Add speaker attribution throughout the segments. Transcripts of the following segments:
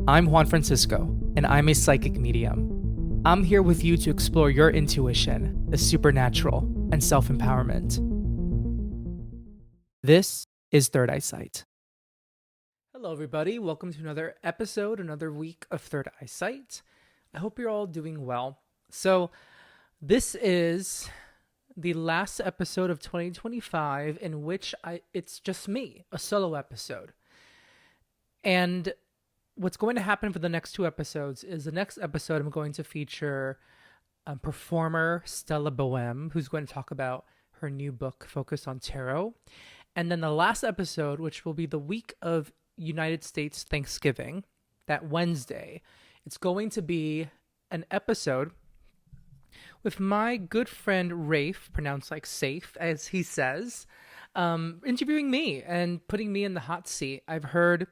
Speaker 1: I'm Juan Francisco, and I'm a psychic medium. I'm here with you to explore your intuition, the supernatural, and self-empowerment. This is Third Eyesight. Hello, everybody. Welcome to another episode, another week of Third Eyesight. I hope you're all doing well. So, this is the last episode of 2025 in which it's just me, a solo episode. And what's going to happen for the next two episodes is the next episode I'm going to feature performer Stella Boehm, who's going to talk about her new book focused on tarot. And then the last episode, which will be the week of United States Thanksgiving, that Wednesday, it's going to be an episode with my good friend Rafe, pronounced like safe, as he says, interviewing me and putting me in the hot seat. I've heard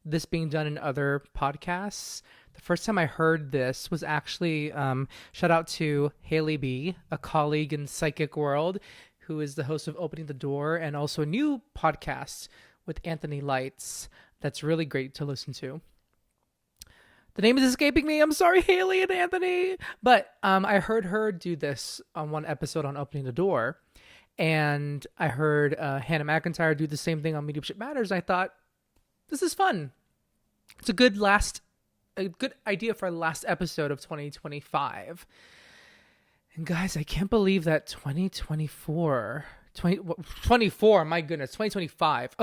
Speaker 1: this being done in other podcasts. The first time I heard this was actually, shout out to Haley B., a colleague in the psychic world, who is the host of Opening the Door, and also a new podcast with Anthony Lights that's really great to listen to. The name is escaping me. I'm sorry, Haley and Anthony. But I heard her do this on one episode on Opening the Door, and I heard Hannah McIntyre do the same thing on Mediumship Matters. I thought, this is fun. It's a good idea for our last episode of 2025. And guys, I can't believe that 2024, my goodness, 2025,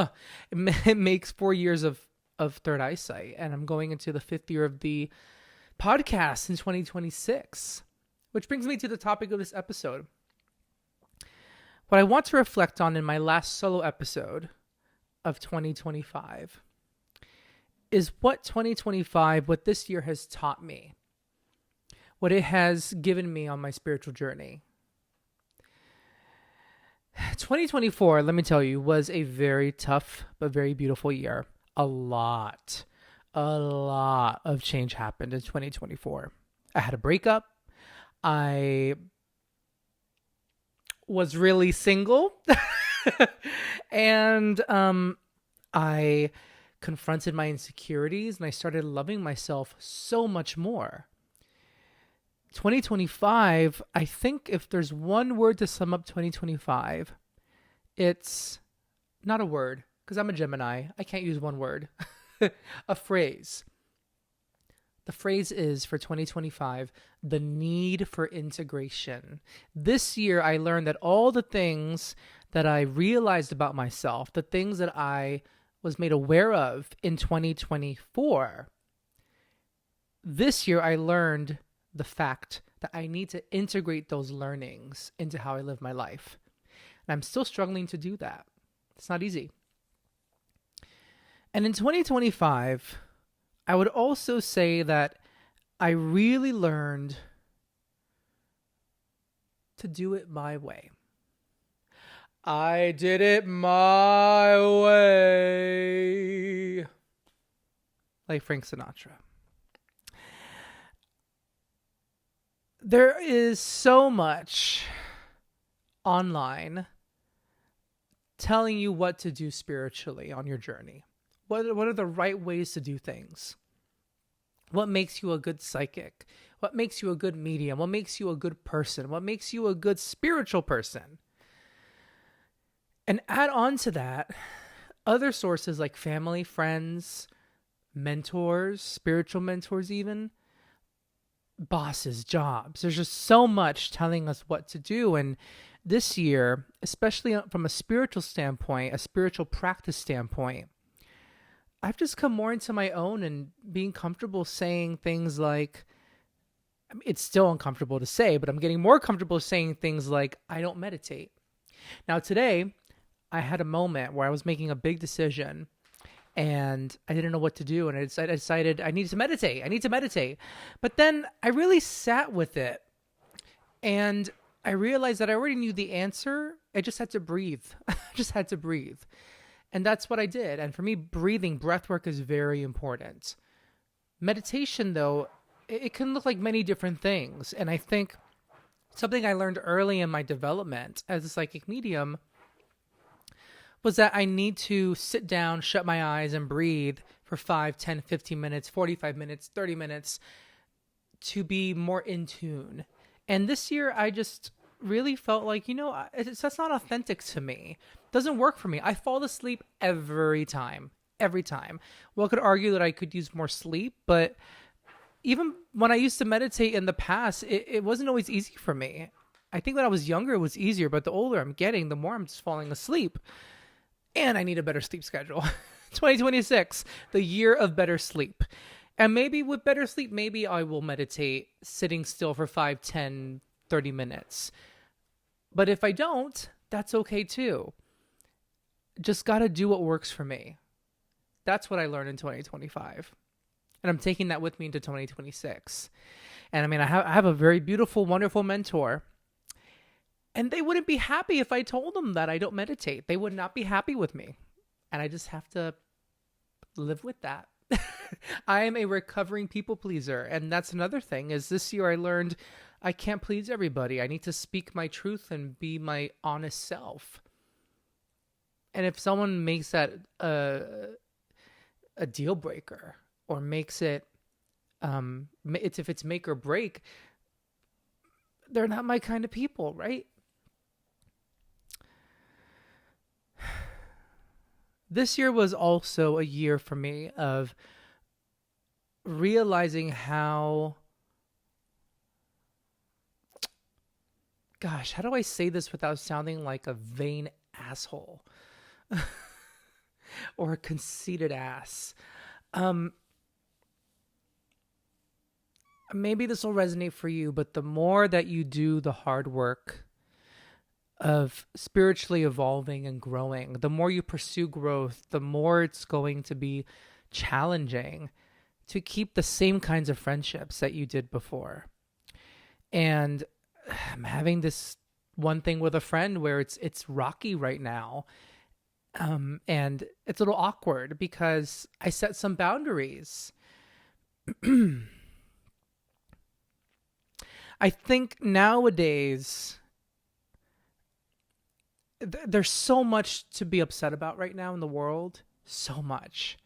Speaker 1: it makes 4 years of Third Eyesight. And I'm going into the fifth year of the podcast in 2026, which brings me to the topic of this episode. What I want to reflect on in my last solo episode of 2025 is what this year has taught me, what it has given me on my spiritual journey. 2024, let me tell you, was a very tough but very beautiful year. A lot of change happened in 2024. I had a breakup. I was really single. And I confronted my insecurities and I started loving myself so much more. 2025, I think if there's one word to sum up 2025, it's not a word, because I'm a Gemini. I can't use one word. A phrase. The phrase is, for 2025, the need for integration. This year, I learned that all the things that I realized about myself, the things that I was made aware of in 2024, this year I learned the fact that I need to integrate those learnings into how I live my life. And I'm still struggling to do that. It's not easy. And in 2025, I would also say that I really learned to do it my way. I did it my way. Like Frank Sinatra. There is so much online telling you what to do spiritually on your journey. What are the right ways to do things? What makes you a good psychic? What makes you a good medium? What makes you a good person? What makes you a good spiritual person? And add on to that, other sources like family, friends, mentors, spiritual mentors even, bosses, jobs. There's just so much telling us what to do. And this year, especially from a spiritual standpoint, a spiritual practice standpoint, I've just come more into my own and being comfortable saying things like, I mean, it's still uncomfortable to say, but I'm getting more comfortable saying things like, I don't meditate. Now today, I had a moment where I was making a big decision and I didn't know what to do. And I decided I need to meditate. But then I really sat with it and I realized that I already knew the answer. I just had to breathe. And that's what I did. And for me, breath work is very important. Meditation, though, it can look like many different things. And I think something I learned early in my development as a psychic medium was that I need to sit down, shut my eyes, and breathe for 5, 10, 15 minutes, 45 minutes, 30 minutes to be more in tune. And this year, I just really felt like, that's not authentic to me. It doesn't work for me. I fall asleep every time. Every time. Well, I could argue that I could use more sleep, but even when I used to meditate in the past, it wasn't always easy for me. I think when I was younger, it was easier, but the older I'm getting, the more I'm just falling asleep. And I need a better sleep schedule. 2026, the year of better sleep. And maybe with better sleep, maybe I will meditate sitting still for 5, 10, 30 minutes. But if I don't, that's okay too. Just got to do what works for me. That's what I learned in 2025. And I'm taking that with me into 2026. And I mean, I have a very beautiful, wonderful mentor. And they wouldn't be happy if I told them that I don't meditate. They would not be happy with me. And I just have to live with that. I am a recovering people pleaser. And that's another thing is this year I learned I can't please everybody. I need to speak my truth and be my honest self. And if someone makes that a deal breaker or makes it, if it's make or break, they're not my kind of people, right? This year was also a year for me of realizing how do I say this without sounding like a vain asshole or a conceited ass? Maybe this will resonate for you, but the more that you do the hard work of spiritually evolving and growing, the more you pursue growth, the more it's going to be challenging to keep the same kinds of friendships that you did before. And I'm having this one thing with a friend where it's rocky right now. And it's a little awkward because I set some boundaries. I think nowadays there's so much to be upset about right now in the world. So much.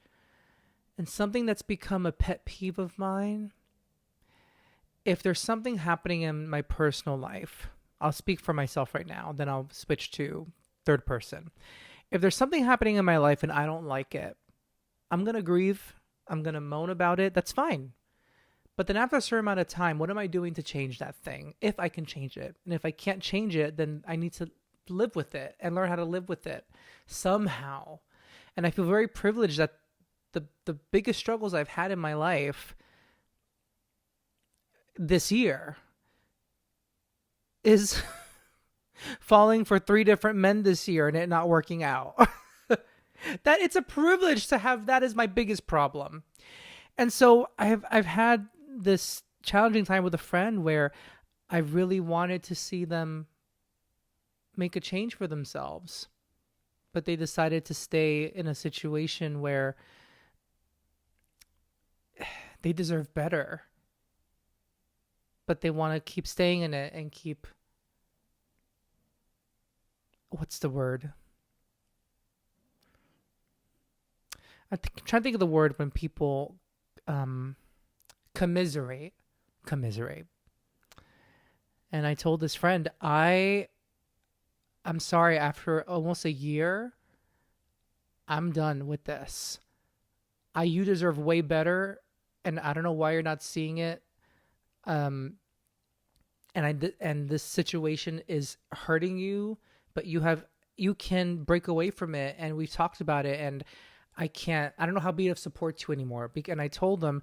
Speaker 1: And something that's become a pet peeve of mine, if there's something happening in my personal life, I'll speak for myself right now, then I'll switch to third person. If there's something happening in my life and I don't like it, I'm going to grieve. I'm going to moan about it. That's fine. But then after a certain amount of time, what am I doing to change that thing? If I can change it. And if I can't change it, then I need to live with it and learn how to live with it somehow. And I feel very privileged that the biggest struggles I've had in my life this year is falling for 3 different men this year and it not working out. That it's a privilege to have that as my biggest problem. And so I've had this challenging time with a friend where I really wanted to see them make a change for themselves, but they decided to stay in a situation where they deserve better, but they want to keep staying in it and keep, what's the word? I'm trying to think of the word when people commiserate. And I told this friend, I'm sorry, after almost a year, I'm done with this. You deserve way better, and I don't know why you're not seeing it. And this situation is hurting you, but you can break away from it, and we've talked about it, and I don't know how to be of support to you anymore. And I told them,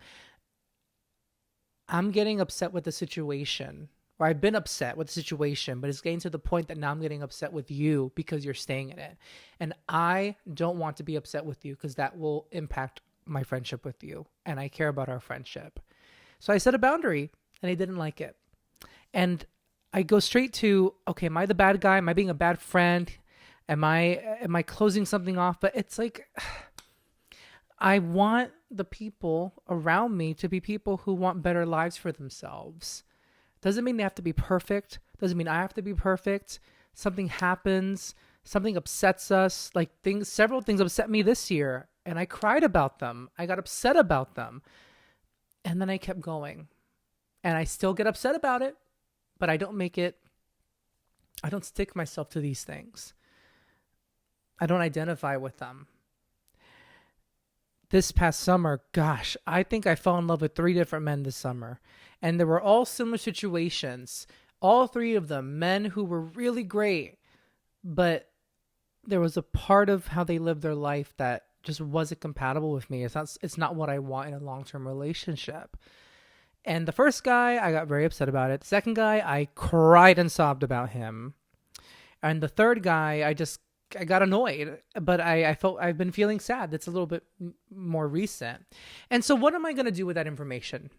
Speaker 1: I'm getting upset with the situation, or I've been upset with the situation, but it's getting to the point that now I'm getting upset with you because you're staying in it. And I don't want to be upset with you because that will impact my friendship with you. And I care about our friendship. So I set a boundary and they didn't like it. And I go straight to, okay, am I the bad guy? Am I being a bad friend? Am I closing something off? But it's like, I want the people around me to be people who want better lives for themselves. Doesn't mean they have to be perfect. Doesn't mean I have to be perfect. Something happens. something upsets us, like several things upset me this year, and I cried about them. I got upset about them. And then I kept going. And I still get upset about it, but I don't stick myself to these things. I don't identify with them. This past summer, gosh, I think I fell in love with 3 different men this summer. And they were all similar situations. All 3 of them, men who were really great. But there was a part of how they lived their life that just wasn't compatible with me. It's not what I want in a long-term relationship. And the first guy, I got very upset about it. The second guy, I cried and sobbed about him. And the third guy, I got annoyed, but I've been feeling sad. That's a little bit more recent. And so what am I going to do with that information?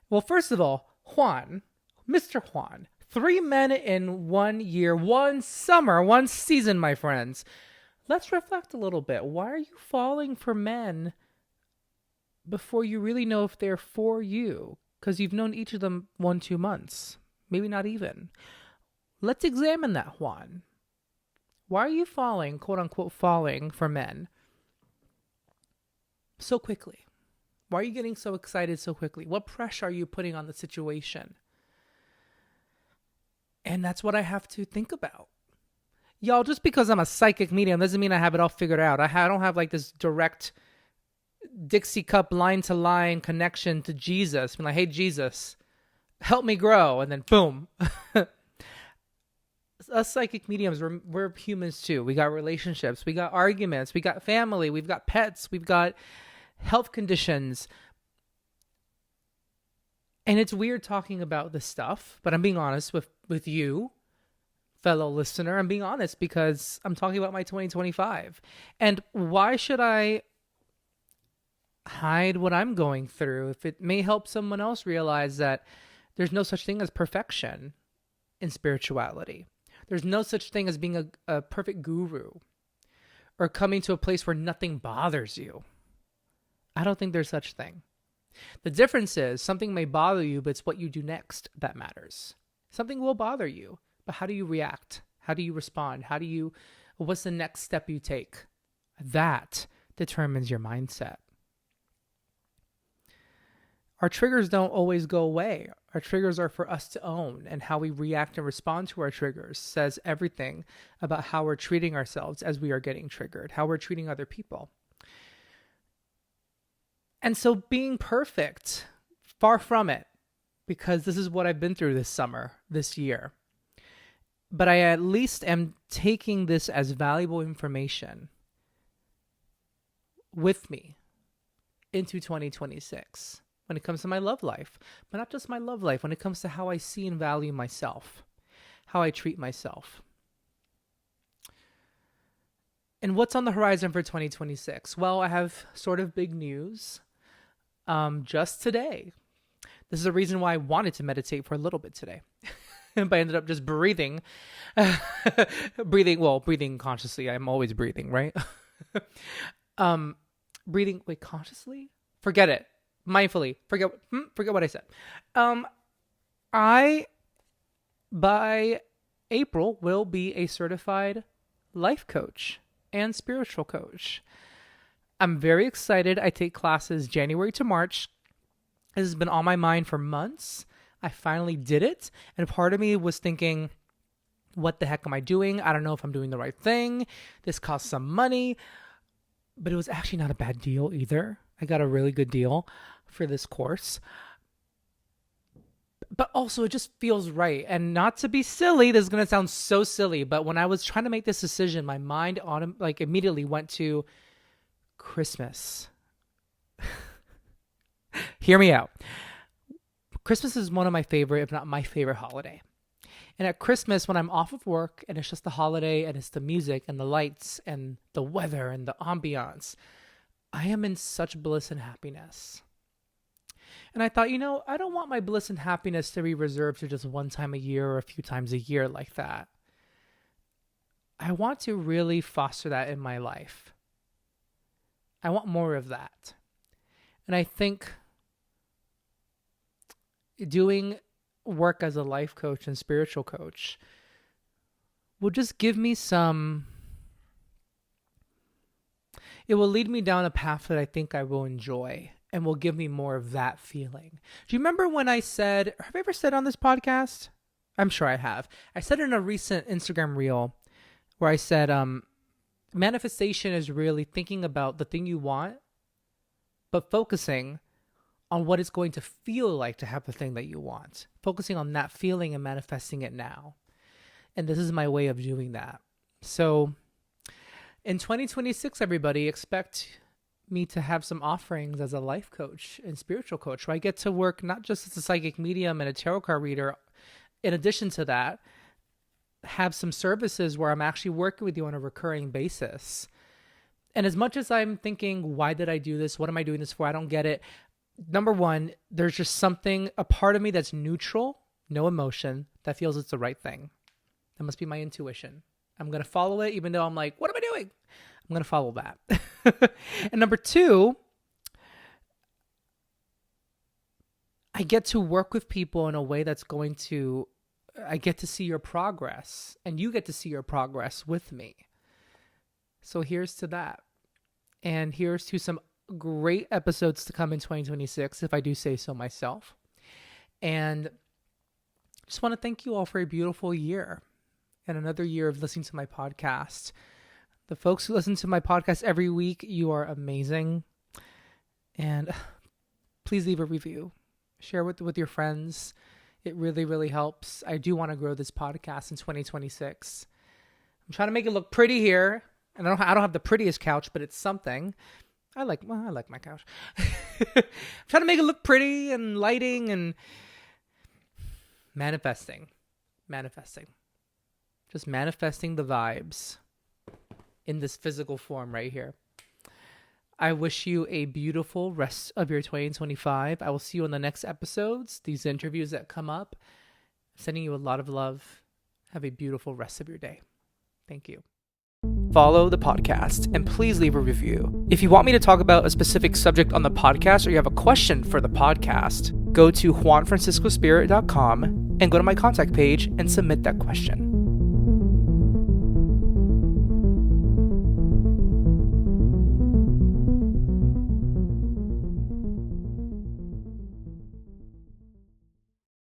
Speaker 1: Well, first of all, Juan, Mr. Juan, 3 men in 1 year, 1 summer, 1 season, my friends. Let's reflect a little bit. Why are you falling for men before you really know if they're for you? Because you've known each of them 1-2 months, maybe not even. Let's examine that, Juan. Why are you falling, quote unquote, falling for men so quickly? Why are you getting so excited so quickly? What pressure are you putting on the situation? And that's what I have to think about. Y'all, just because I'm a psychic medium doesn't mean I have it all figured out. I don't have like this direct Dixie cup line to line connection to Jesus. I'm like, hey, Jesus, help me grow. And then boom. Us psychic mediums, we're humans too. We got relationships, we got arguments, we got family, we've got pets, we've got health conditions. And it's weird talking about this stuff, but I'm being honest with you, fellow listener. I'm being honest because I'm talking about my 2025. And why should I hide what I'm going through if it may help someone else realize that there's no such thing as perfection in spirituality? There's no such thing as being a perfect guru or coming to a place where nothing bothers you. I don't think there's such thing. The difference is something may bother you, but it's what you do next that matters. Something will bother you, but how do you react? How do you respond? What's the next step you take? That determines your mindset. Our triggers don't always go away. Our triggers are for us to own, and how we react and respond to our triggers says everything about how we're treating ourselves as we are getting triggered, how we're treating other people. And so being perfect, far from it, because this is what I've been through this summer, this year. But I at least am taking this as valuable information with me into 2026. When it comes to my love life, but not just my love life, when it comes to how I see and value myself, how I treat myself. And what's on the horizon for 2026? Well, I have sort of big news just today. This is the reason why I wanted to meditate for a little bit today. But I ended up just breathing. Breathing consciously. I'm always breathing, right? Breathing, consciously? Forget it. Mindfully, forget what I said. I, by April, will be a certified life coach and spiritual coach. I'm very excited. I take classes January to March. This has been on my mind for months. I finally did it. And part of me was thinking, what the heck am I doing? I don't know if I'm doing the right thing. This costs some money. But it was actually not a bad deal either. I got a really good deal for this course. But also it just feels right. And not to be silly, this is going to sound so silly, but when I was trying to make this decision, my mind immediately went to Christmas. Hear me out. Christmas is one of my favorite, if not my favorite holiday. And at Christmas, when I'm off of work and it's just the holiday and it's the music and the lights and the weather and the ambiance, I am in such bliss and happiness. And I thought, I don't want my bliss and happiness to be reserved to just one time a year or a few times a year like that. I want to really foster that in my life. I want more of that. And I think doing work as a life coach and spiritual coach will just give me some it will lead me down a path that I think I will enjoy and will give me more of that feeling. Do you remember when I said, have I ever said on this podcast? I'm sure I have. I said in a recent Instagram reel where I said, manifestation is really thinking about the thing you want, but focusing on what it's going to feel like to have the thing that you want. Focusing on that feeling and manifesting it now. And this is my way of doing that. So in 2026, everybody, expect me to have some offerings as a life coach and spiritual coach, where I get to work not just as a psychic medium and a tarot card reader. In addition to that, have some services where I'm actually working with you on a recurring basis. And as much as I'm thinking, why did I do this? What am I doing this for? I don't get it. Number one, there's just something, a part of me that's neutral, no emotion, that feels it's the right thing. That must be my intuition. I'm going to follow it, even though I'm like, what am I doing? I'm going to follow that. And number two, I get to work with people in a way that's going to, I get to see your progress, and you get to see your progress with me. So here's to that. And here's to some great episodes to come in 2026, if I do say so myself. And just want to thank you all for a beautiful year and another year of listening to my podcast. The folks who listen to my podcast every week, you are amazing. And please leave a review. Share with your friends. It really, really helps. I do want to grow this podcast in 2026. I'm trying to make it look pretty here. And I don't have the prettiest couch, but it's something. I like my couch. I'm trying to make it look pretty and lighting and manifesting. Just manifesting the vibes in this physical form right here. I wish you a beautiful rest of your 2025. I will see you in the next episodes, these interviews that come up. Sending you a lot of love. Have a beautiful rest of your day. Thank you. Follow the podcast and please leave a review. If you want me to talk about a specific subject on the podcast or you have a question for the podcast, go to juanfranciscospirit.com and go to my contact page and submit that question.